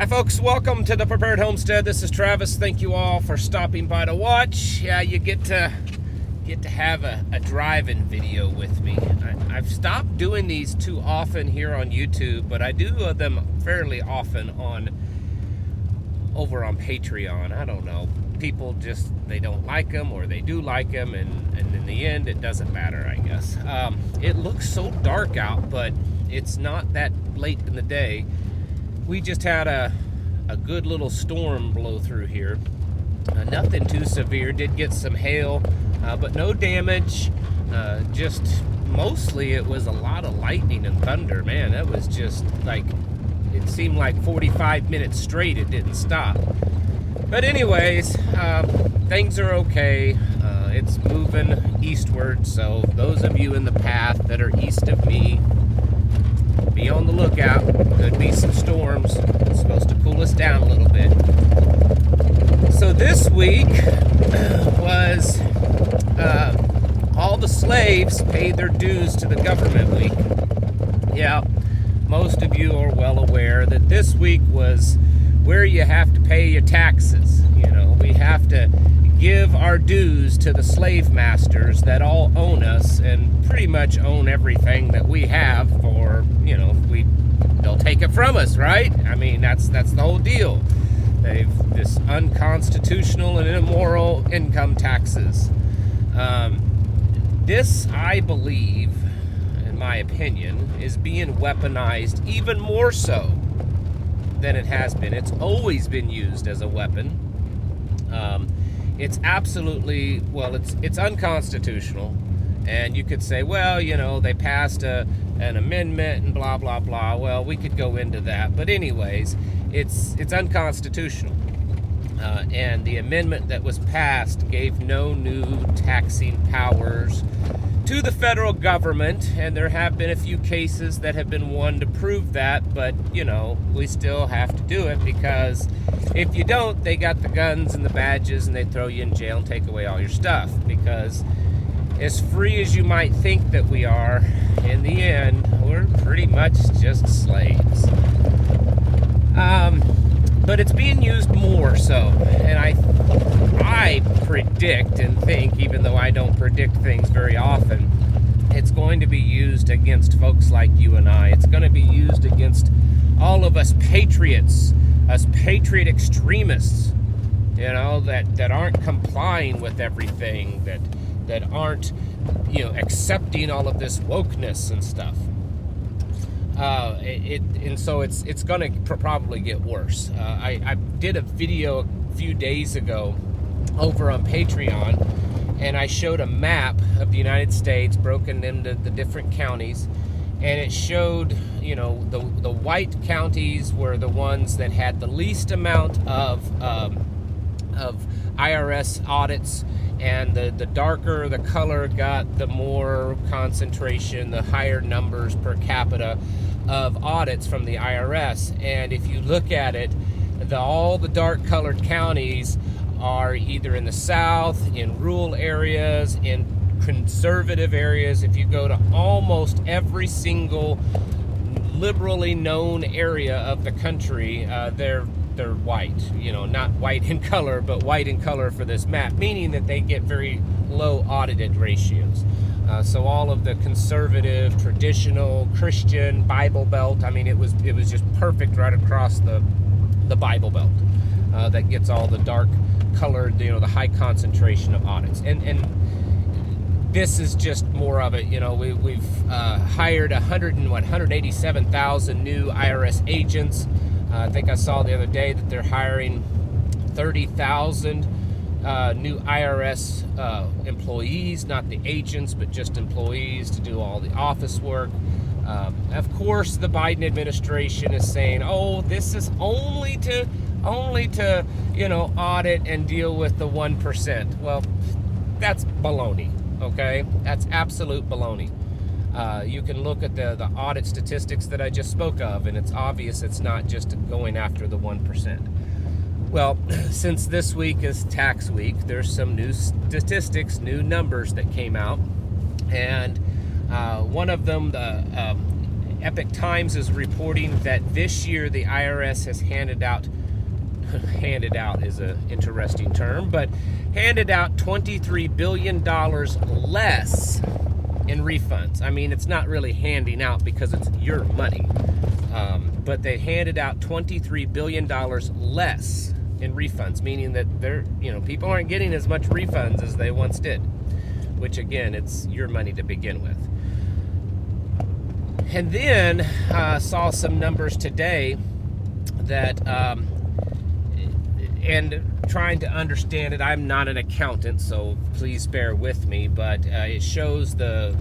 Folks, welcome to the Prepared Homestead. This is Travis. Thank you all for stopping by to watch. Yeah, you get to have a drive-in video with me. I've stopped doing these too often here on YouTube, but I do them fairly often over on Patreon. I don't know. People just, they don't like them or they do like them, and in the end, it doesn't matter, I guess. It looks so dark out, but it's not that late in the day. We just had a good little storm blow through here. Nothing too severe. Did get some hail, but no damage. Just mostly it was a lot of lightning and thunder. Man, that was just like, it seemed like 45 minutes straight. It didn't stop. But anyways, things are okay. It's moving eastward, so those of you in the path that are east of me, be on the lookout. Could be some storms. It's supposed to cool us down a little bit. So this week was all the slaves paid their dues to the government week. Yeah, most of you are well aware that this week was where you have to pay your taxes. You know, we have to give our dues to the slave masters that all own us and pretty much own everything that we have, for, you know, they'll take it from us, right? I mean, that's the whole deal. They've this unconstitutional and immoral income taxes. This, I believe, in my opinion, is being weaponized even more so than it has been. It's always been used as a weapon. It's absolutely, well, it's unconstitutional. And you could say, well, you know, they passed an amendment and blah, blah, blah. Well, we could go into that. But anyways, it's unconstitutional. And the amendment that was passed gave no new taxing powers to the federal government. And there have been a few cases that have been won to prove that. But, you know, we still have to do it, because if you don't, they got the guns and the badges and they throw you in jail and take away all your stuff. Because as free as you might think that we are, in the end, we're pretty much just slaves. But it's being used more so, and I predict and think, even though I don't predict things very often, it's going to be used against folks like you and I. It's going to be used against all of us patriots, us patriot extremists, you know, that aren't complying with everything, that aren't, you know, accepting all of this wokeness and stuff. And so it's going to probably get worse. I did a video a few days ago over on Patreon, and I showed a map of the United States broken into the different counties, and it showed, you know, the white counties were the ones that had the least amount of IRS audits, and the darker the color got, the more concentration, the higher numbers per capita of audits from the IRS. And if you look at it, all the dark colored counties are either in the South, in rural areas, in conservative areas. If you go to almost every single liberally known area of the country, they're white, you know, not white in color, but white in color for this map, meaning that they get very low audited ratios. So all of the conservative, traditional, Christian Bible Belt, I mean, it was just perfect right across the Bible Belt, that gets all the dark colored, you know, the high concentration of audits. And this is just more of it. You know, we've hired 187,000 new IRS agents. I think I saw the other day that they're hiring 30,000 new IRS employees, not the agents, but just employees to do all the office work. Of course, the Biden administration is saying, oh, this is only to, you know, audit and deal with the 1%. Well, that's baloney, okay? That's absolute baloney. You can look at the audit statistics that I just spoke of, and it's obvious it's not just going after the 1%. Well, since this week is tax week, there's some new statistics, new numbers that came out, and one of them, Epic Times is reporting that this year the IRS has handed out is an interesting term, but handed out $23 billion less in refunds. I mean, it's not really handing out because it's your money, but they handed out $23 billion less in refunds, meaning that people aren't getting as much refunds as they once did, which again, it's your money to begin with. And then saw some numbers today that, and trying to understand it, I'm not an accountant, so please bear with me, but it shows the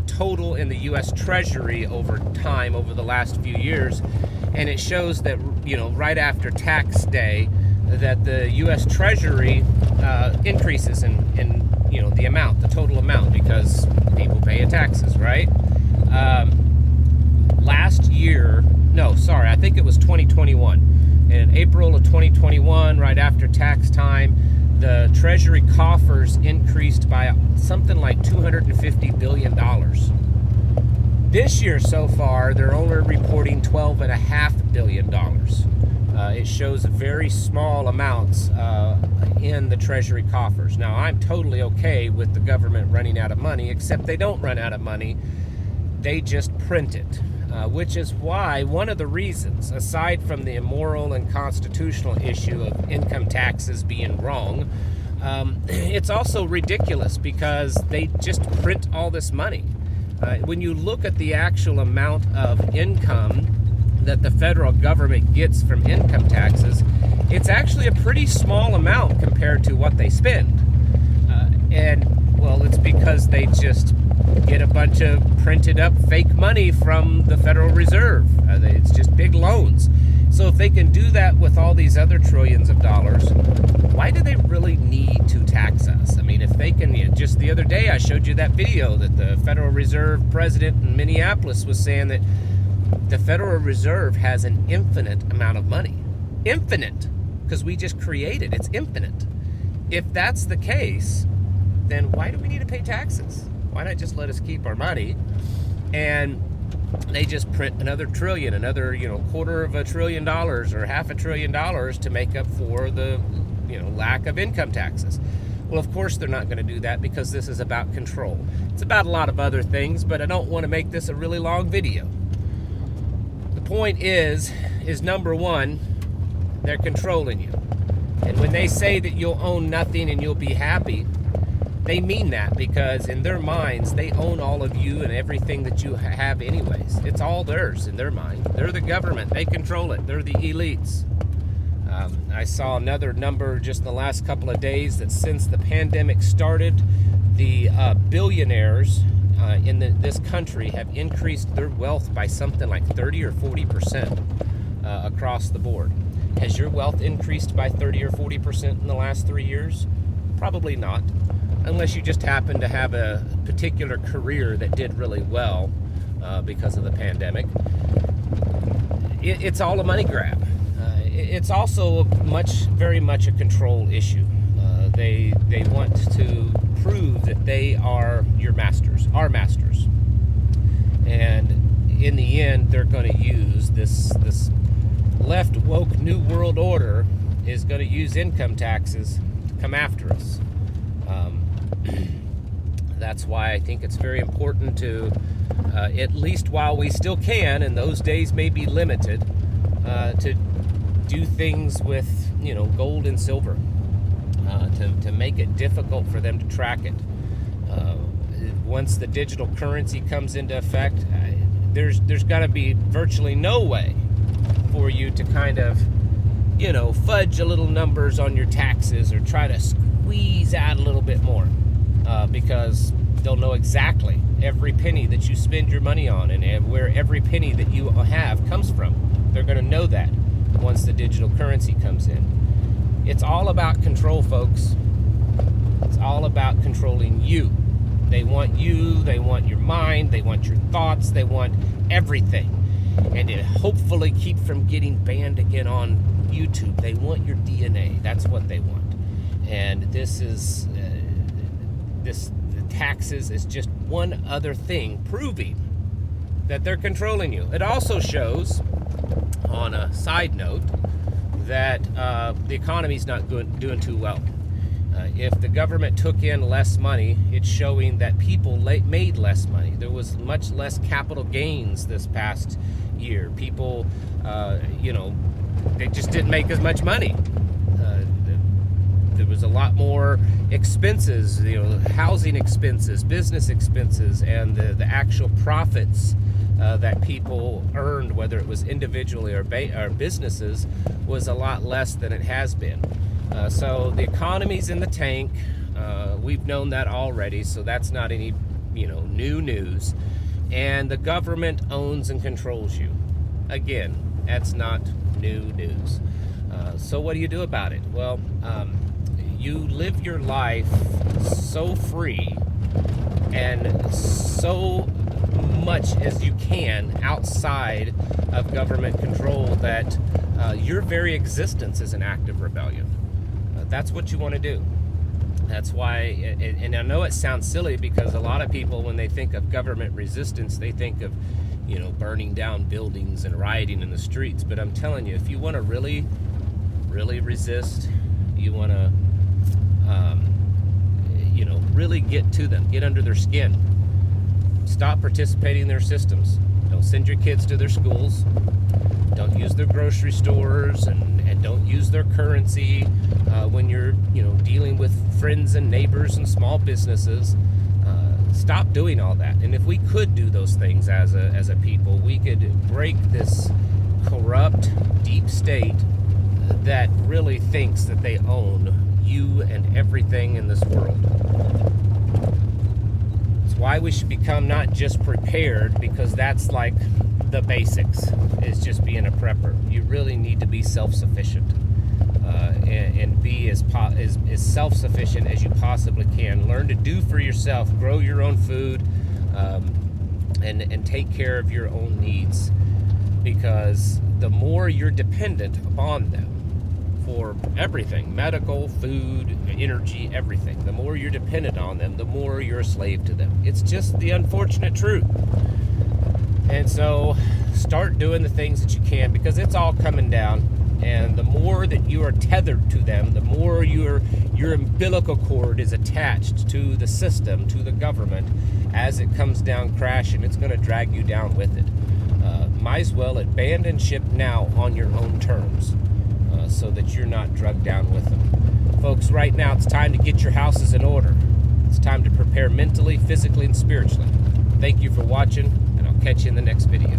total in the U.S. Treasury over time, over the last few years, and it shows that, right after tax day, that the U.S. Treasury increases in the amount, the total amount, because people pay taxes, right? I think it was 2021. In April of 2021, right after tax time, the Treasury coffers increased by something like $250 billion. This year so far, they're only reporting $12.5 billion. It shows very small amounts in the Treasury coffers. Now, I'm totally okay with the government running out of money, except they don't run out of money. They just print it, which is why one of the reasons, aside from the immoral and constitutional issue of income taxes being wrong, it's also ridiculous because they just print all this money. When you look at the actual amount of income that the federal government gets from income taxes, it's actually a pretty small amount compared to what they spend. It's because they just get a bunch of printed up fake money from the Federal Reserve. It's just big loans. So if they can do that with all these other trillions of dollars, why do they really need to tax us? I mean, if they can, just the other day I showed you that video that the Federal Reserve president in Minneapolis was saying that the Federal Reserve has an infinite amount of money. Infinite, because we just created it. It's infinite. If that's the case, then why do we need to pay taxes? Why not just let us keep our money? And they just print another trillion, another $250 billion or $500 billion to make up for the lack of income taxes. Well, of course they're not going to do that because this is about control. It's about a lot of other things, but I don't want to make this a really long video. The point is number one, they're controlling you. And when they say that you'll own nothing and you'll be happy, they mean that because in their minds, they own all of you and everything that you have anyways. It's all theirs in their mind. They're the government. They control it. They're the elites. I saw another number just in the last couple of days that since the pandemic started, the billionaires in this country have increased their wealth by something like 30 or 40% across the board. Has your wealth increased by 30 or 40% in the last 3 years? Probably not. Unless you just happen to have a particular career that did really well because of the pandemic. It's all a money grab. It's also very much a control issue. They want to prove that they are your masters, our masters. And in the end, they're going to use this left woke New World Order is going to use income taxes to come after us. That's why I think it's very important to, at least while we still can, and those days may be limited, to do things with, gold and silver, to make it difficult for them to track it. Once the digital currency comes into effect, there's got to be virtually no way for you to kind of, fudge a little numbers on your taxes or try to squeeze out a little bit more. Because they'll know exactly every penny that you spend your money on and where every penny that you have comes from. They're going to know that once the digital currency comes in. It's all about control, folks. It's all about controlling you. They want you, they want your mind, they want your thoughts, they want everything. And to hopefully keep from getting banned again on YouTube. They want your DNA. That's what they want. And this is... the taxes is just one other thing proving that they're controlling you. It also shows, on a side note, that the economy's not doing too well. If the government took in less money, it's showing that people made less money. There was much less capital gains this past year. People, they just didn't make as much money. There was a lot more expenses, housing expenses, business expenses, and the actual profits that people earned, whether it was individually or businesses, was a lot less than it has been. So the economy's in the tank. We've known that already, so that's not any new news. And the government owns and controls you. Again, that's not new news. So what do you do about it? Well, you live your life so free and so much as you can outside of government control that your very existence is an act of rebellion. That's what you want to do. That's why, and I know it sounds silly because a lot of people, when they think of government resistance, they think of, burning down buildings and rioting in the streets. But I'm telling you, if you want to really, really resist, you want to, really get to them, get under their skin. Stop participating in their systems. Don't send your kids to their schools. Don't use their grocery stores, and don't use their currency when you're dealing with friends and neighbors and small businesses. Stop doing all that. And if we could do those things as a people, we could break this corrupt deep state that really thinks that they own you and everything in this world. It's why we should become not just prepared, because that's like the basics, is just being a prepper. You really need to be self-sufficient and be as self-sufficient as you possibly can. Learn to do for yourself, grow your own food, and take care of your own needs, because the more you're dependent upon them for everything, medical, food, energy, everything, the more you're dependent on them, the more you're a slave to them. It's just the unfortunate truth. And so start doing the things that you can, because it's all coming down. And the more that you are tethered to them, the more your umbilical cord is attached to the system, to the government, as it comes down crashing, it's going to drag you down with it. Might as well abandon ship now on your own terms, so that you're not drugged down with them. Folks, right now it's time to get your houses in order. It's time to prepare mentally, physically, and spiritually. Thank you for watching, and I'll catch you in the next video.